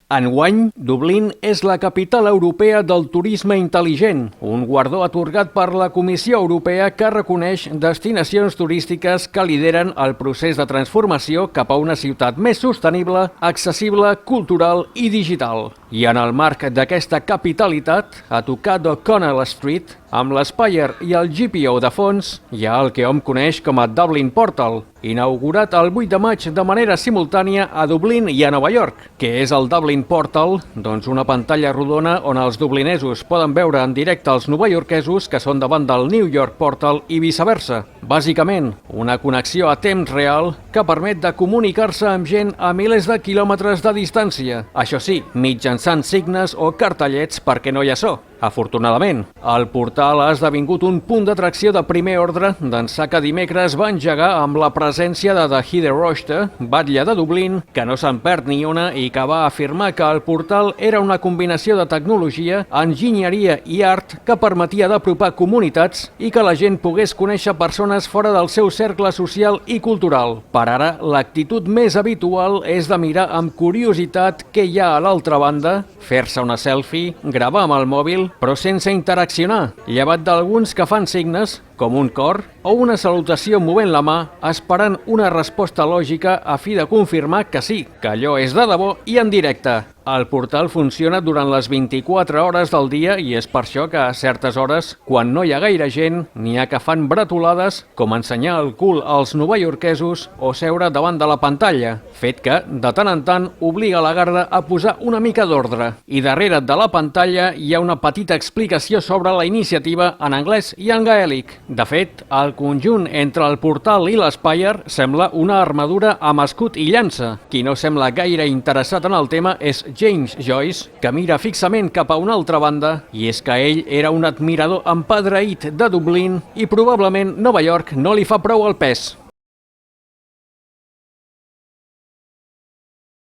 Enguany, Dublín és la capital europea del turisme intel·ligent, un guardó atorgat per la Comissió Europea que reconeix destinacions turístiques que lideren el procés de transformació cap a una ciutat més sostenible, accessible, cultural i digital. I en el marc d'aquesta capitalitat, a tocar d'O'Connell Street, amb l'Spire i el GPO de fons, hi ha el que hom coneix com a Dublin Portal, inaugurat el 8 de maig de manera simultània a Dublín i a Nova York. Què és el Dublin Portal? Doncs una pantalla rodona on els dublinesos poden veure en directe els novaiorquesos que són davant del New York Portal i viceversa. Bàsicament, una connexió a temps real que permet de comunicar-se amb gent a milers de quilòmetres de distància. Això sí, mitjançant signes o cartellets perquè no hi ha so. Afortunadament, el portal ha esdevingut un punt d'atracció de primer ordre d'ençà que dimecres va engegar amb la presència de The Heather Rochter, batlle de Dublín, que no se'n perd ni una i que va afirmar que el portal era una combinació de tecnologia, enginyeria i art que permetia d'apropar comunitats i que la gent pogués conèixer persones fora del seu cercle social i cultural. Per ara, l'actitud més habitual és de mirar amb curiositat què hi ha a l'altra banda, fer-se una selfie, gravar amb el mòbil, però sense interaccionar, llevat d'alguns que fan signes, com un cor, o una salutació movent la mà, esperant una resposta lògica a fi de confirmar que sí, que allò és de debò i en directe. El portal funciona durant les 24 hores del dia i és per això que a certes hores, quan no hi ha gaire gent, n'hi ha que fan bretolades com ensenyar el cul als novaiorquesos o seure davant de la pantalla, fet que, de tant en tant, obliga la Garda a posar una mica d'ordre. I darrere de la pantalla hi ha una petita explicació sobre la iniciativa en anglès i en gaèlic. De fet, el conjunt entre el portal i l'Spire sembla una armadura amb escut i llança. Qui no sembla gaire interessat en el tema és James Joyce, que mira fixament cap a una altra banda, i és que ell era un admirador empadreït de Dublín i probablement Nova York no li fa prou el pes.